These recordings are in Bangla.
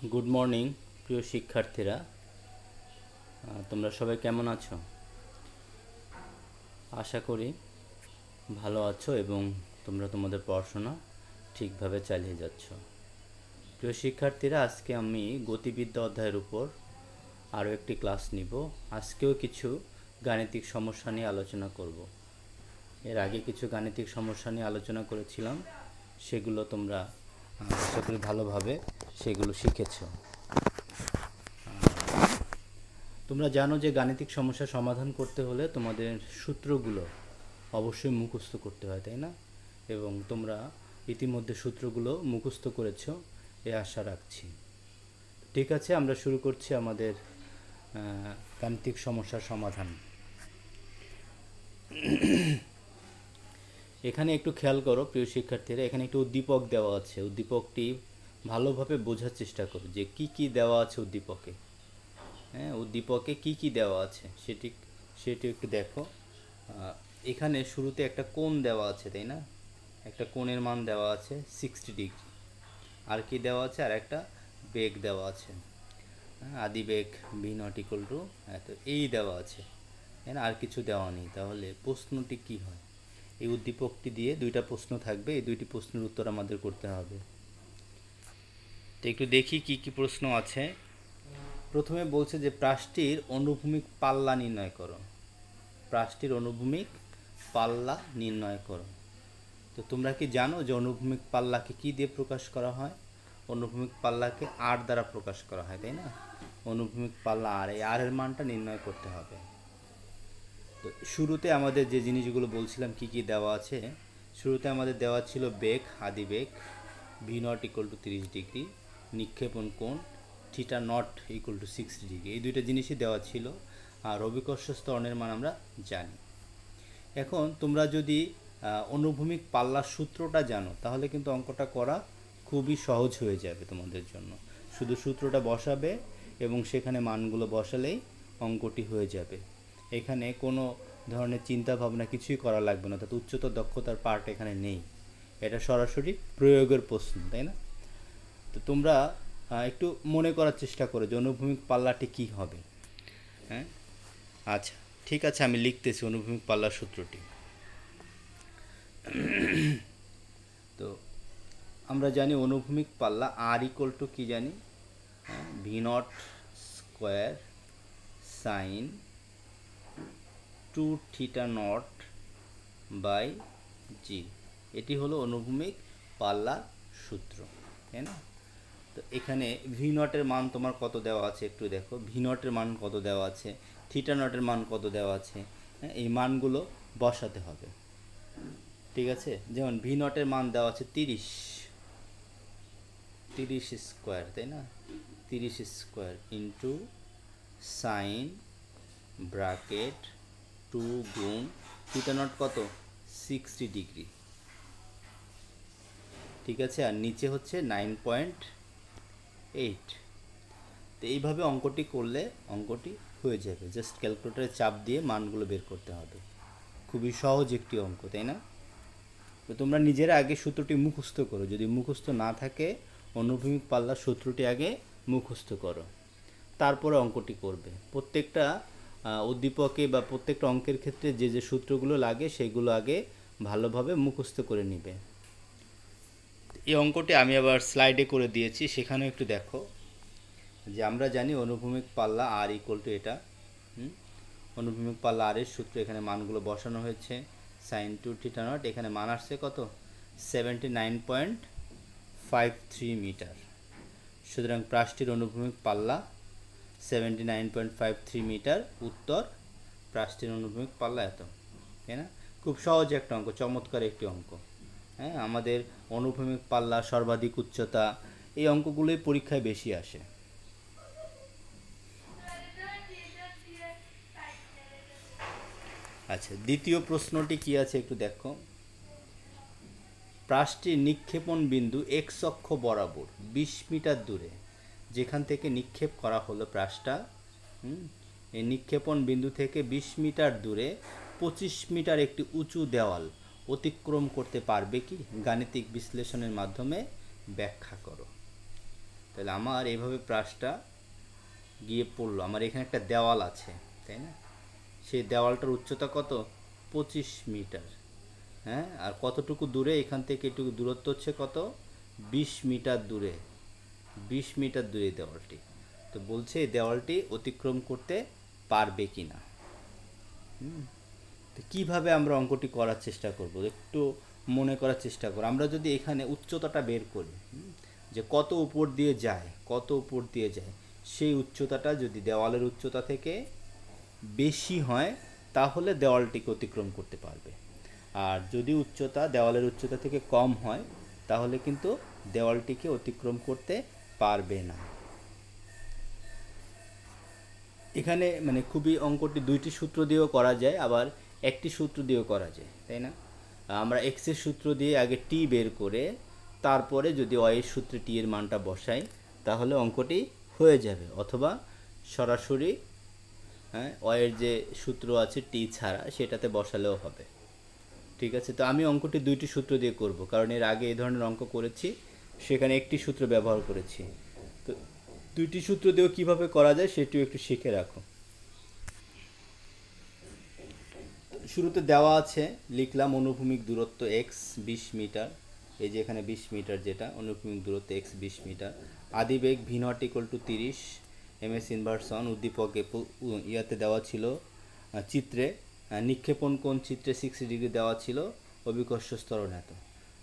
গুড মর্নিং প্রিয় শিক্ষার্থীরা, তোমরা সবাই কেমন আছো? আশা করি ভালো আছো এবং তোমরা তোমাদের পড়াশোনা ঠিকভাবে চালিয়ে যাচ্ছ। প্রিয় শিক্ষার্থীরা, আজকে আমি গতিবিদ্যা অধ্যায়ের উপর আরও একটি ক্লাস নিব। আজকেও কিছু গাণিতিক সমস্যা নিয়ে আলোচনা করব। এর আগে কিছু গাণিতিক সমস্যা নিয়ে আলোচনা করেছিলাম, সেগুলো তোমরা আশা করি ভালোভাবে সেগুলো শিখেছো। তোমরা জানো যে গাণিতিক সমস্যা সমাধান করতে হলে তোমাদের সূত্রগুলো অবশ্যই মুখস্থ করতে হয়, তাই না? এবং তোমরা ইতিমধ্যে সূত্রগুলো মুখস্থ করেছো, এ আশা রাখছি। ঠিক আছে, আমরা শুরু করছি আমাদের গাণিতিক সমস্যার সমাধান। এখানে একটু খেয়াল করো প্রিয় শিক্ষার্থীরা, এখানে একটু উদ্দীপক দেওয়া আছে। উদ্দীপকটি ভালোভাবে বোঝার চেষ্টা করো যে কি দেওয়া আছে উদ্দীপকে। হ্যাঁ, উদ্দীপকে কি দেওয়া আছে সেটি একটু দেখো। এখানে শুরুতে একটা কোণ দেওয়া আছে, তাই না? একটা কোণের মান দেওয়া আছে 60 ডিগ্রি। আর কি দেওয়া আছে? আর একটা বেগ দেওয়া আছে, আদি বেগ ভি নট ইকুয়াল টু এত, এই দেওয়া আছে, তাই না? আর কিছু দেওয়া নেই। তাহলে প্রশ্নটি কি হয়? এই উদ্দীপকটি দিয়ে দুইটা প্রশ্ন থাকবে, এই দুইটি প্রশ্নের উত্তর আমাদের করতে হবে। তো একটু দেখি কি প্রশ্ন আছে। প্রথমে বলছে যে প্রাসটির অনুভূমিক পাল্লা নির্ণয় করো। প্রাসটির অনুভূমিক পাল্লা নির্ণয় করো। তো তোমরা কি জানো যে অনুভূমিক পাল্লাকে কি দিয়ে প্রকাশ করা হয়? অনুভূমিক পাল্লাকে আর দ্বারা প্রকাশ করা হয়, তাই না? অনুভূমিক পাল্লা আর, এই আর এর মানটা নির্ণয় করতে হবে। তো শুরুতে আমাদের যে জিনিসগুলো বলছিলাম কি দেওয়া আছে, শুরুতে আমাদের দেওয়া ছিল বেগ, আদি বেগ v naught equal to 30 degree, নিক্ষেপণ কোণ theta naught equal to 60 degree. এই দুইটা জিনিসই দেওয়া ছিল। আর অভিকর্ষ ত্বরণের মান আমরা জানি। এখন তোমরা যদি অনুভূমিক পাল্লার সূত্রটা জানো, তাহলে কিন্তু অঙ্কটা করা খুবই সহজ হয়ে যাবে তোমাদের জন্য। শুধু সূত্রটা বসাবে এবং সেখানে মানগুলো বসালেই অঙ্কটি হয়ে যাবে। এখানে কোনো ধরনের চিন্তা ভাবনা কিছুই করা লাগবে না, অর্থাৎ উচ্চতর দক্ষতার পার্ট এখানে নেই। এটা সরাসরি প্রয়োগের প্রশ্ন, তাই না? তো তোমরা একটু মনে করার চেষ্টা করো যে অনুভূমিক পাল্লাটি কী হবে। হ্যাঁ, আচ্ছা ঠিক আছে, আমি লিখতেছি অনুভূমিক পাল্লার সূত্রটি। তো আমরা জানি অনুভূমিক পাল্লা আর ইকুয়াল টু কী জানি? V naught square sine 2 theta naught by g. এটি হলো অনুভূমিক পাল্লার সূত্র, তাই না? তো এখানে ভি নটের মান তোমার কত দেওয়া আছে একটু দেখো। ভি নটের মান কত দেওয়া আছে, থিটা নটের মান কত দেওয়া আছে, হ্যাঁ, এই মানগুলো বসাতে হবে। ঠিক আছে, যেমন ভি নটের মান দেওয়া আছে 30 স্কোয়ার, তাই না? 30 স্কোয়ার ইন্টু সাইন ব্র্যাকেট 2 গুণ থিটা নট কত 60 ডিগ্রি। ঠিক আছে, আর নিচে হচ্ছে 9.8। তো এইভাবে অঙ্কটি করলে অঙ্কটি হয়ে যাবে। জাস্ট ক্যালকুলেটরে চাপ দিয়ে মানগুলো বের করতে হবে। খুবই সহজ একটি অঙ্ক, তাই না? তো তোমরা নিজেরা আগে সূত্রটি মুখস্থ করো। যদি মুখস্থ না থাকে, অনুভূমিক পাল্লার সূত্রটি আগে মুখস্থ করো, তারপরে অঙ্কটি করবে। প্রত্যেকটা উদ্দীপকে বা প্রত্যেকটা অঙ্কের ক্ষেত্রে যে সূত্রগুলো লাগে সেগুলো আগে ভালোভাবে মুখস্থ করে নিবে। এই অঙ্কটি আমি আবার স্লাইডে করে দিয়েছি, সেখানেও একটু দেখো যে আমরা জানি অনুভূমিক পাল্লা আর ইকুয়াল টু এটা। অনুভূমিক পাল্লা আর এর সূত্র, এখানে মানগুলো বসানো হয়েছে। সাইন 2 থিটা নট, এখানে মান আসছে কত 79.53 মিটার। সুতরাং প্রাসটির অনুভূমিক পাল্লা 79.53 মিটার। উত্তর প্রাসটির অনুভূমিক পাল্লা এত, তাই না? খুব সহজ একটা অঙ্ক, চমৎকার একটি অঙ্ক। হ্যাঁ, আমাদের অনুভূমিক পাল্লা, সর্বাধিক উচ্চতা, এই অঙ্কগুলোই পরীক্ষায় বেশি আসে। আচ্ছা, দ্বিতীয় প্রশ্নটি কি আছে একটু দেখো। প্রাসটির নিক্ষেপণ বিন্দু এক্স অক্ষ বরাবর 20 মিটার দূরে, যেখান থেকে নিক্ষেপ করা হলো প্রাসটা, এই নিক্ষেপণ বিন্দু থেকে 20 মিটার দূরে 25 মিটার একটি উঁচু দেওয়াল অতিক্রম করতে পারবে কি? গাণিতিক বিশ্লেষণের মাধ্যমে ব্যাখ্যা করো। তাহলে আমার এইভাবে ব্রাশটা গিয়ে পড়লো, আমার এখানে একটা দেওয়াল আছে, তাই না? সেই দেওয়ালটার উচ্চতা কত? 25 মিটার। হ্যাঁ, আর কতটুকু দূরে এখান থেকে এটুকু দূরত্ব হচ্ছে কত? 20 মিটার দূরে। 20 মিটার দূরে দেওয়ালটি। তো বলছে এই দেওয়ালটি অতিক্রম করতে পারবে কি না। তো কীভাবে আমরা অঙ্কটি করার চেষ্টা করব, একটু মনে করার চেষ্টা করব। আমরা যদি এখানে উচ্চতাটা বের করি, যে কত উপর দিয়ে যায়, কত উপর দিয়ে যায়, সেই উচ্চতাটা যদি দেওয়ালের উচ্চতা থেকে বেশি হয় তাহলে দেওয়ালটিকে অতিক্রম করতে পারবে। আর যদি উচ্চতা দেওয়ালের উচ্চতা থেকে কম হয় তাহলে কিন্তু দেওয়ালটিকে অতিক্রম করতে পারবে না। এখানে মানে খুবই অঙ্কটি দুইটি সূত্র দিয়েও করা যায়, আবার একটি সূত্র দিয়েও করা যায়, তাই না? আমরা এক্সের সূত্র দিয়ে আগে টি বের করে তারপরে যদি ওয়াইয়ের সূত্রে টি এর মানটা বসাই তাহলে অঙ্কটি হয়ে যাবে, অথবা সরাসরি ওয়াইয়ের যে সূত্র আছে টি ছাড়া সেটাতে বসালেও হবে। ঠিক আছে, তো আমি অঙ্কটি দুইটি সূত্র দিয়ে করব, কারণ এর আগে এই ধরনের অঙ্ক করেছি, সেখানে একটি সূত্র ব্যবহার করেছি। তো দুইটি সূত্র দিয়েও কীভাবে করা যায় সেটিও একটু শিখে রাখো। শুরুতে দেওয়া আছে, লিখলাম অনুভূমিক দূরত্ব এক্স 20 মিটার, এই যে এখানে 20 মিটার যেটা অনুভূমিক দূরত্ব এক্স 20 মিটার, আদিবেগ v naught equal to 30 ms inversion, উদ্দীপকে ইয়াতে দেওয়া ছিল চিত্রে, নিক্ষেপণ কোণ চিত্রে 60 ডিগ্রি দেওয়া ছিল, অভিকর্ষ ত্বরণ এত।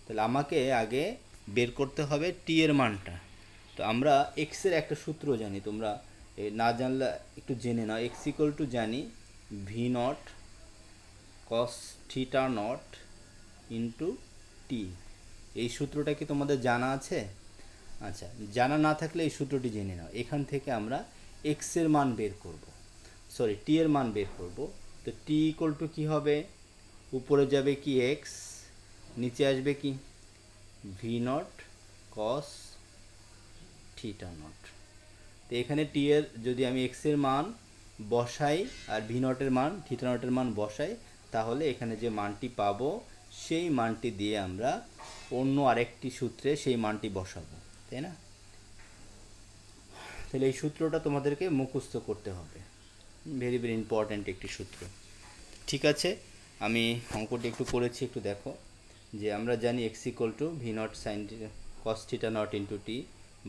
তাহলে আমাকে আগে বের করতে হবে টি এর মানটা। তো আমরা এক্সের একটা সূত্র জানি, তোমরা না জানলে একটু জেনে নাও। এক্স ইকুয়াল টু জানি v naught cos theta naught into t. এই সূত্রটা কি তোমাদের জানা আছে? আচ্ছা, জানা না থাকলে এই সূত্রটি জেনে নাও। এখান থেকে আমরা এক্স এর মান বের করব, সরি টি এর মান বের করব। তো টি ইকুয়াল টু কী হবে? উপরে যাবে কি এক্স, নিচে আসবে কি V naught cos theta naught. তো এখানে টি এর যদি আমি এক্স এর মান বসাই আর ভি নটের মান থিটা নটের মান বসাই তাহলে এখানে যে মানটি পাবো সেই মানটি দিয়ে আমরা অন্য আরেকটি সূত্রে সেই মানটি বসাবো, তাই না? তাহলে এই সূত্রটা তোমাদেরকে মুখস্থ করতে হবে, ভেরি ভেরি ইম্পর্ট্যান্ট একটি সূত্র। ঠিক আছে, আমি অঙ্কটি একটু করেছি, একটু দেখো। যে আমরা জানি x equal to v naught sine cos theta naught into t,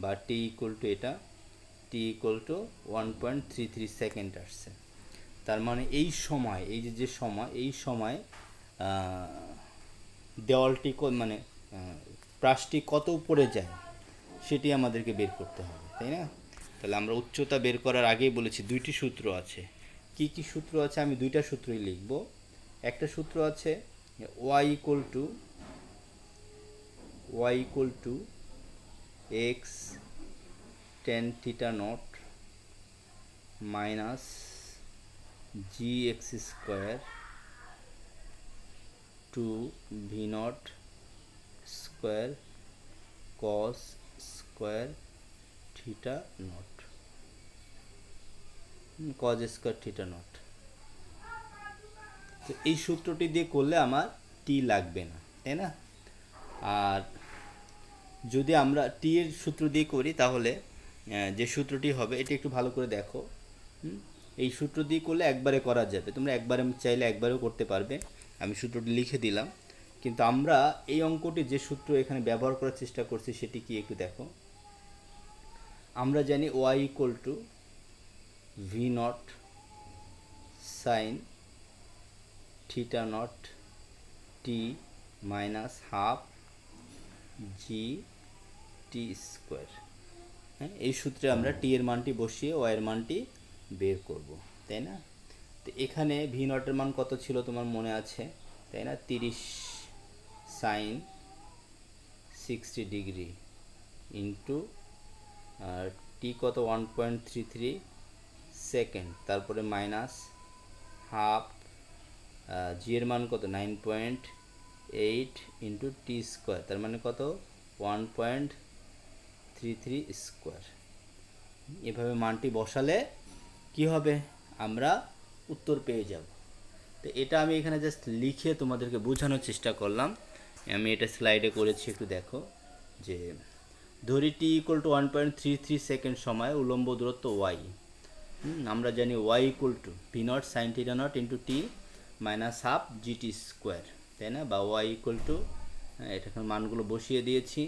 বা টি ইকুয়াল টু এটা, টি ইকুয়াল টু 1.33 সেকেন্ড আসছে। তার মানে এই সময়, এই যে সময়, এই সময় দেওয়ালটি মানে প্রাসটি কত উপরে যায় সেটি আমাদেরকে বের করতে হবে, তাই না? তাহলে আমরা উচ্চতা বের করার আগেই বলেছি দুইটি সূত্র আছে। কি কি সূত্র আছে? আমি দুইটা সূত্রই লিখব। একটা সূত্র আছে y equal to x tan theta naught minus g x square two v naught square cos square theta naught, cos square theta naught. তো এই সূত্রটি দিয়ে করলে আমার টি লাগবে না, তাই না? আর যদি আমরা টি এর সূত্র দিয়ে করি তাহলে যে সূত্রটি হবে, এটি একটু ভালো করে দেখো। এই সূত্র দিয়ে করলে একবারে করা যাবে, তোমরা একবারে চাইলে একবারেও করতে পারবে। আমি সূত্রটি লিখে দিলাম, কিন্তু আমরা এই অঙ্কটি যে সূত্র এখানে ব্যবহার করার চেষ্টা করছি সেটি কি একটু দেখো। আমরা জানি y equal to v naught sine theta not T minus half G T square. হ্যাঁ, এই সূত্রে আমরা টি এর মানটি বসিয়ে ওয়াই এর মানটি বের করব, তাই না? তো এখানে ভি নটের মান কত ছিল তোমার মনে আছে, তাই না? 30 সাইন 60 ডিগ্রি ইন্টু টি কত 1.33 সেকেন্ড, তারপরে মাইনাস হাফ জি এর মান কত 9.8 ইন্টু টি স্কোয়ার, তার মানে কত 1.33 স্কোয়ার। এভাবে মানটি বসালে কি হবে? আমরা উত্তর পেয়ে যাব। তো এটা আমি এখানে জাস্ট লিখে তোমাদেরকে বোঝানোর চেষ্টা করলাম। আমি এটা স্লাইডে করেছি, একটু দেখো। যে ধরি টি ইকুয়াল টু 1.33 সেকেন্ড সময় উলম্ব দূরত্ব ওয়াই। আমরা জানি y equal to v naught sine theta naught into t minus half g t square, তাই না? বা ওয়াই ইকুয়াল টু, এটাকে মানগুলো বসিয়ে দিয়েছি,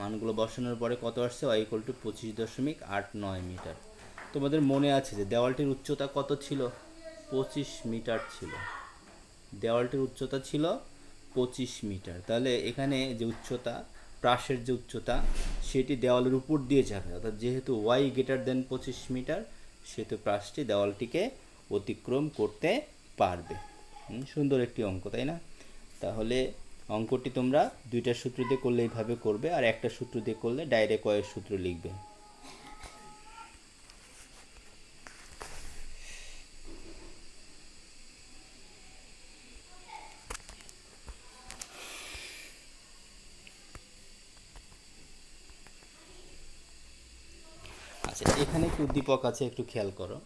মানগুলো বসানোর পরে কত আসছে? Y equal to 25.89 metre. তোমাদের মনে আছে যে দেওয়ালটির উচ্চতা কত ছিল? 25 মিটার ছিল। দেওয়ালটির উচ্চতা ছিল 25 মিটার। তাহলে এখানে যে উচ্চতা, প্রাসের যে উচ্চতা, সেটি দেওয়ালের উপর দিয়ে যাবে, অর্থাৎ যেহেতু ওয়াই গ্রেটার দেন 25 মিটার, সেহেতু প্রাসটি দেওয়ালটিকে অতিক্রম করতে পারবে। সুন্দর একটি অঙ্ক, তাই না? তাহলে অঙ্কটি তোমরা দুইটা সূত্র দিয়ে করলে এইভাবে করবে, আর একটা সূত্র দিয়ে করলে ডাইরেক্ট ওয়াইয়ের সূত্র লিখবে। আচ্ছা, এখানে একটু উদ্দীপক আছে, একটু খেয়াল করো।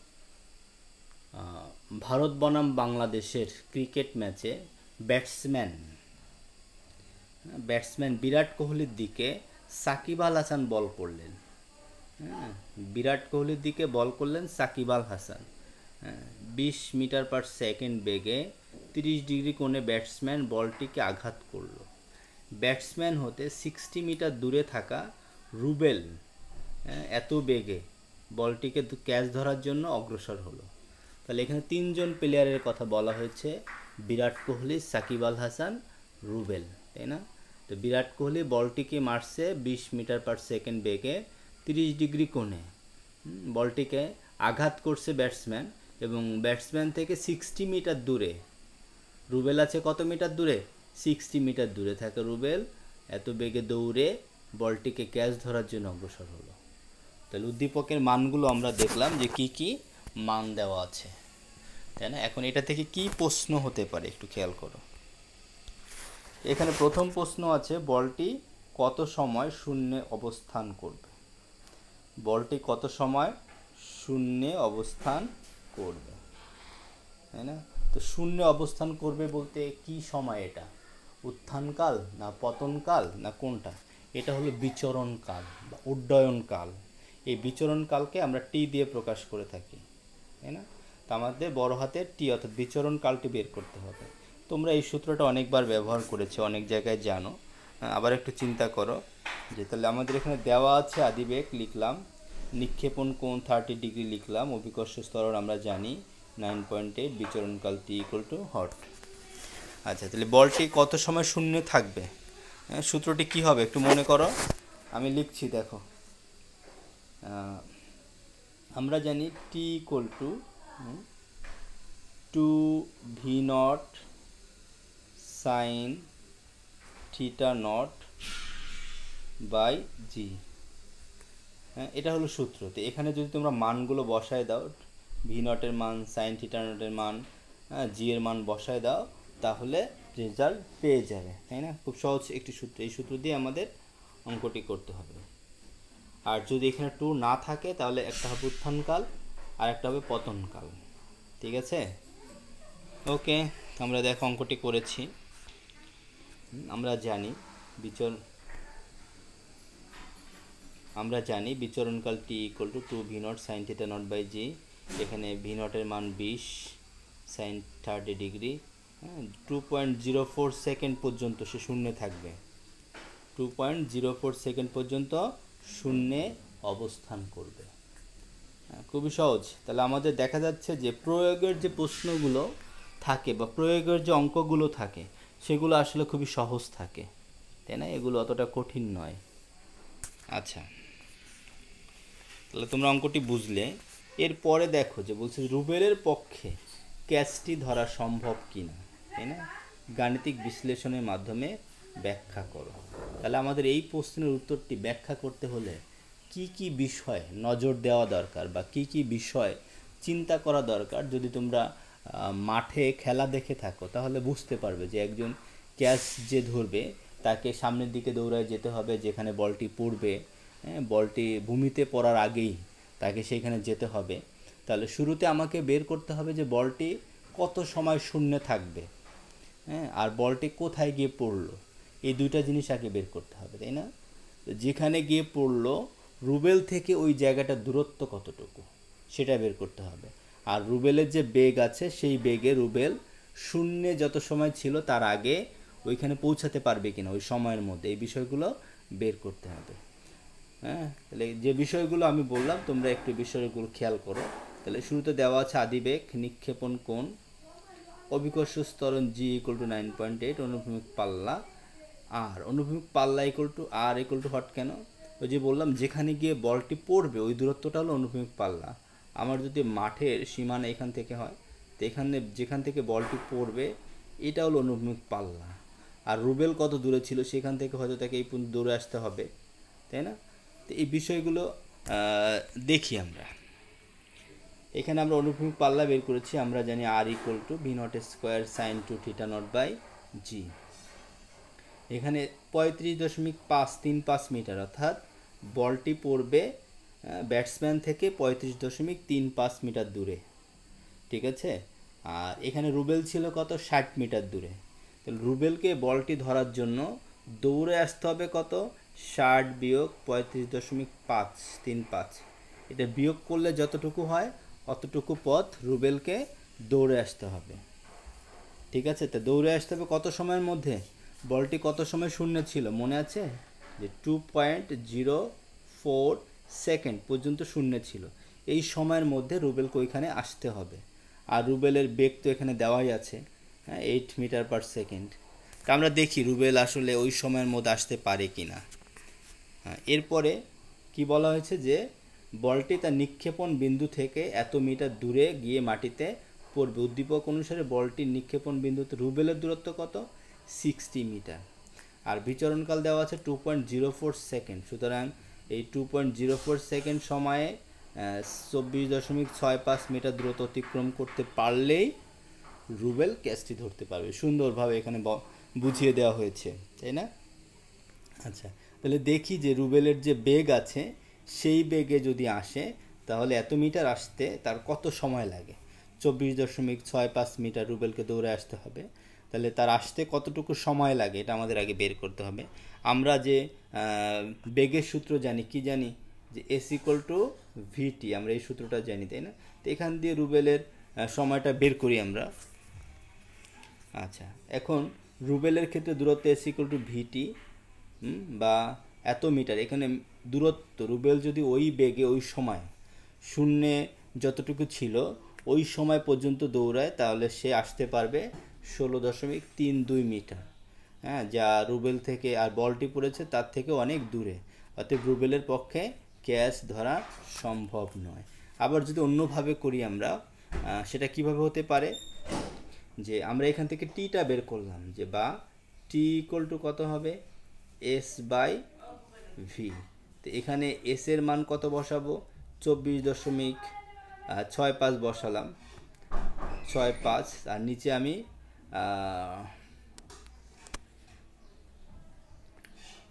ভারত বনাম বাংলাদেশের ক্রিকেট ম্যাচে ব্যাটসম্যান বিরাট কোহলির দিকে সাকিব আল হাসান বল করলেন। বিরাট কোহলির দিকে বল করলেন Shakib Al Hasan. 20 metre per second বেগে 30 ডিগ্রি কোণে ব্যাটসম্যান বলটিকে আঘাত করলো। ব্যাটসম্যান হতে 60 মিটার দূরে থাকা রুবেল এত বেগে বলটিকে ক্যাচ ধরার জন্য অগ্রসর হলো। তাহলে এখানে তিনজন প্লেয়ারের কথা বলা হয়েছে, বিরাট কোহলি, সাকিব আল হাসান, রুবেল, তাই না? তো বিরাট কোহলি বলটিকে মারছে 20 মিটার পার সেকেন্ড বেগে 30 ডিগ্রি কোণে, বলটিকে আঘাত করছে ব্যাটসম্যান, এবং ব্যাটসম্যান থেকে 60 মিটার দূরে রুবেল আছে। কত মিটার দূরে? 60 মিটার দূরে থাকে রুবেল এত বেগে দৌড়ে বলটিকে ক্যাচ ধরার জন্য অগ্রসর হলো। তাহলে উদ্দীপকের মানগুলো আমরা দেখলাম যে কি কি মান দেওয়া আছে, তাই না? এখন এটা থেকে কি প্রশ্ন হতে পারে একটু খেয়াল করো। এখানে প্রথম প্রশ্ন আছে, বলটি কত সময় শূন্যে অবস্থান করবে? বলটি কত সময় শূন্যে অবস্থান করবে, তাই না? তো শূন্যে অবস্থান করবে বলতে কি সময় এটা? উত্থানকাল না পতনকাল না কোনটা? এটা হলো বিচরণকাল বা উড্ডয়নকাল। এই বিচরণকালকে আমরা টি দিয়ে প্রকাশ করে থাকি, তাই না? তো আমাদের বড় হাতের টি অর্থাৎ বিচরণকালটি বের করতে হবে। তোমরা এই সূত্রটা অনেকবার ব্যবহার করেছো, অনেক জায়গায় জানো। আবার একটু চিন্তা করো যে তাহলে আমাদের এখানে দেওয়া আছে আদিবেগ লিখলাম, নিক্ষেপণ কোণ 30 ডিগ্রি লিখলাম, অভিকর্ষ স্তরণ আমরা জানি 9.8, বিচরণকাল টি ইকুয়াল টু হট। আচ্ছা, তাহলে বলটি কত সময় শূন্য থাকবে? সূত্রটি কি হবে একটু মনে করো, আমি লিখছি, দেখো। আমরা জানি t equal to 2v0 sine theta naught by g. এটা হলো সূত্র। তো এখানে যদি তোমরা মানগুলো বসায় দাও, ভি নটের মান, সাইন থিটা নটের মান, জি এর মান বসায় দাও, তাহলে রেজাল্ট পেয়ে যাবে, তাই না? খুব সহজ একটি সূত্র, এই সূত্র দিয়ে আমাদের অঙ্কটি করতে হবে। আর যদি এখানে 2 না থাকে তাহলে একটা হবে উত্থানকাল আর একটা হবে পতনকাল, ঠিক আছে? ওকে, আমরা দেখো অঙ্কটি করেছি। আমরা জানি বিচরণকাল t equal to 2v0 sine theta naught by g. এখানে ভি নটের মান 20 সাইন 30 ডিগ্রি, 2.04 সেকেন্ড পর্যন্ত সে শূন্যে থাকবে। 2.04 সেকেন্ড পর্যন্ত শূন্যে অবস্থান করবে। খুবই সহজ। তাহলে আমাদের দেখা যাচ্ছে যে প্রয়োগের যে প্রশ্নগুলো থাকে বা প্রয়োগের যে অঙ্কগুলো থাকে সেগুলো আসলে খুবই সহজ থাকে, তাই না? এগুলো অতটা কঠিন নয়। আচ্ছা, তাহলে তোমরা অঙ্কটি বুঝলে। এরপরে দেখো যে বলছে রুবেলের পক্ষে ক্যাচটি ধরা সম্ভব কিনা, তাই না? গাণিতিক বিশ্লেষণের মাধ্যমে ব্যাখ্যা করো। তাহলে আমাদের এই প্রশ্নের উত্তরটি ব্যাখ্যা করতে হলে কি কি বিষয় নজর দেওয়া দরকার বা কি কি বিষয় চিন্তা করা দরকার, যদি তোমরা মাঠে খেলা দেখে থাকো তাহলে বুঝতে পারবে যে একজন ক্যাচ যে ধরবে তাকে সামনের দিকে দৌড়ায় যেতে হবে, যেখানে বলটি পড়বে, বলটি ভূমিতে পড়ার আগেই তাকে সেখানে যেতে হবে। তাহলে শুরুতে আমাকে বের করতে হবে যে বলটি কত সময় শূন্যে থাকবে, আর বলটি কোথায় গিয়ে পড়লো, এই দুইটা জিনিস আগে বের করতে হবে, তাই না? যেখানে গিয়ে পড়লো রুবেল থেকে ওই জায়গাটার দূরত্ব কতটুকু সেটা বের করতে হবে। আর রুবেলের যে বেগ আছে সেই বেগে রুবেল শূন্যে যত সময় ছিল তার আগে ওইখানে পৌঁছাতে পারবে কিনা ওই সময়ের মধ্যে, এই বিষয়গুলো বের করতে হবে। হ্যাঁ, তাহলে যে বিষয়গুলো আমি বললাম তোমরা একটু বিষয়গুলো খেয়াল করো। তাহলে শুরুতে দেওয়া আছে আদিবেগ, নিক্ষেপণ কোণ, অভিকর্ষ ত্বরণ জি ইকুয়াল টু 9.8, অনুভূমিক পাল্লা আর, অনুভূমিক পাল্লা equal to R equal to হট কেন? ওই যে বললাম যেখানে গিয়ে বলটি পড়বে ওই দূরত্বটা হলো অনুভূমিক পাল্লা। আমার যদি মাঠের সীমানা এখান থেকে হয় তো এখানে যেখান থেকে বলটি পড়বে এটা হলো অনুভূমিক পাল্লা। আর রুবেল কত দূরে ছিল সেখান থেকে হয়তো তাকে এই পর্যন্ত দৌড়ে আসতে হবে, তাই না? তো এই বিষয়গুলো দেখি আমরা। এখানে আমরা অনুভূমিক পাল্লা বের করেছি, আমরা জানি R equal to v naught square sine 2 theta naught by g. এখানে 35.535 মিটার, অর্থাৎ বলটি পড়বে ব্যাটসম্যান থেকে 35.35 মিটার দূরে, ঠিক আছে? আর এখানে রুবেল ছিল কত, 60 মিটার দূরে। তাহলে রুবেলকে বলটি ধরার জন্য দৌড়ে আসতে হবে কত, 60 বিয়োগ 35.535, এটা বিয়োগ করলে যতটুকু হয় অতটুকু পথ রুবেলকে দৌড়ে আসতে হবে, ঠিক আছে? তো দৌড়ে আসতে হবে কত সময়ের মধ্যে, বলটি কত সময় শূন্য ছিল মনে আছে, যে 2.04 সেকেন্ড পর্যন্ত শূন্য ছিল, এই সময়ের মধ্যে রুবেলকে ওইখানে আসতে হবে। আর রুবেলের বেগ তো এখানে দেওয়াই আছে, হ্যাঁ, 8 মিটার পার সেকেন্ড। তা আমরা দেখি রুবেল আসলে ওই সময়ের মধ্যে আসতে পারে কি না। হ্যাঁ, এরপরে কি বলা হয়েছে যে বলটি তার নিক্ষেপণ বিন্দু থেকে এত মিটার দূরে গিয়ে মাটিতে পড়বে। উদ্দীপক অনুসারে বলটির নিক্ষেপণ বিন্দুতে রুবেলের দূরত্ব কত, 60 মিটার। আর বিচরণকাল দেওয়া আছে 2.04 সেকেন্ড। সুতরাং এই 2.04 সেকেন্ড সময়ে 24.65 মিটার দূরত্ব অতিক্রম করতে পারলেই রুবেল ক্যাচটি ধরতে পারবে। সুন্দরভাবে এখানে বুঝিয়ে দেওয়া হয়েছে, তাই না? আচ্ছা, তাহলে দেখি যে রুবেলের যে বেগ আছে সেই বেগে যদি আসে তাহলে এত মিটার আসতে তার কত সময় লাগে। 24.65 মিটার রুবেলকে দৌড়ে আসতে হবে, তাহলে তার আসতে কতটুকু সময় লাগে এটা আমাদের আগে বের করতে হবে। আমরা যে বেগের সূত্র জানি, কি জানি, যে এস ইকুয়াল টু ভিটি, আমরা এই সূত্রটা জানি, তাই না? তো এখান দিয়ে রুবেলের সময়টা বের করি আমরা। আচ্ছা, এখন রুবেলের ক্ষেত্রে দূরত্ব এস ইকুয়াল টু ভিটি বা এত মিটার, এখানে দূরত্ব রুবেল যদি ওই বেগে ওই সময় শূন্যে যতটুকু ছিল ওই সময় পর্যন্ত দৌড়ায় তাহলে সে আসতে পারবে 16.32 মিটার, হ্যাঁ, যা রুবেল থেকে, আর বলটি পড়েছে তার থেকে অনেক দূরে, অতএব রুবেলের পক্ষে ক্যাচ ধরা সম্ভব নয়। আবার যদি অন্যভাবে করি আমরা, সেটা কিভাবে হতে পারে, যে আমরা এখান থেকে টিটা বের করলাম, যে বা টি ইকুয়াল টু কত হবে, এস বাই ভি। তো এখানে এস এর মান কত বসাবো, 24.65 বসালাম, 65, আর নিচে আমি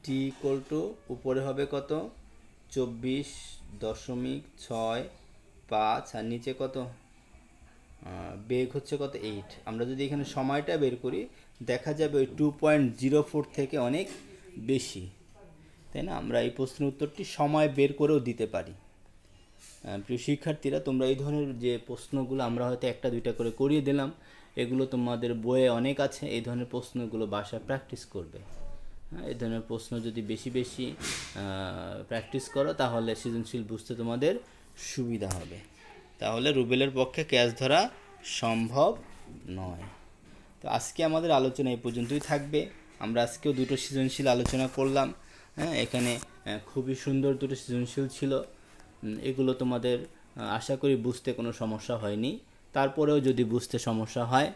টি ইকুয়াল টু উপরে হবে কত, 24.65, আর নিচে কত, বেগ হচ্ছে কত, 8। আমরা যদি এখানে সময়টা বের করি দেখা যাবে ওই 2.04 থেকে অনেক বেশি, তাই না? আমরা এই প্রশ্নের উত্তরটি সময় বের করেও দিতে পারি। প্রিয় শিক্ষার্থীরা, তোমরা এই ধরনের যে প্রশ্নগুলো আমরা হয়তো একটা দুইটা করে করিয়ে দিলাম, এগুলো তোমাদের বইয়ে অনেক আছে, এই ধরনের প্রশ্নগুলো বাসায় প্র্যাকটিস করবে। হ্যাঁ, এই ধরনের প্রশ্ন যদি বেশি বেশি প্র্যাকটিস করো তাহলে সৃজনশীল বুঝতে তোমাদের সুবিধা হবে, তাহলে রুবেলের পক্ষে ক্যাচ ধরা সম্ভব নয়। তো আজকে আমাদের আলোচনা এই পর্যন্তই থাকবে। আমরা আজকেও দুটো সৃজনশীল আলোচনা করলাম, হ্যাঁ, এখানে খুবই সুন্দর দুটো সৃজনশীল ছিল। এগুলো তোমাদের আশা করি বুঝতে কোনো সমস্যা হয়নি। তারপরেও যদি বুঝতে সমস্যা হয়,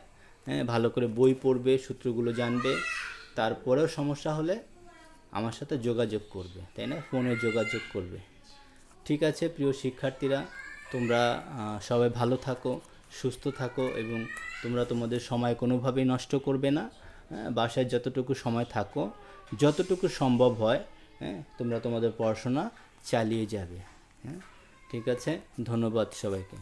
হ্যাঁ, ভালো করে বই পড়বে, সূত্রগুলো জানবে, তারপরেও সমস্যা হলে আমার সাথে যোগাযোগ করবে, তাই না? ফোনে যোগাযোগ করবে। ঠিক আছে প্রিয় শিক্ষার্থীরা, তোমরা সবাই ভালো থাকো, সুস্থ থাকো, এবং তোমরা তোমাদের সময় কোনোভাবেই নষ্ট করবে না। বাসায় যতটুকু সময় থাকো, যতটুকু সম্ভব হয়, হ্যাঁ, তোমরা তোমাদের পড়াশোনা চালিয়ে যাবে। হ্যাঁ, ঠিক আছে, ধন্যবাদ সবাইকে।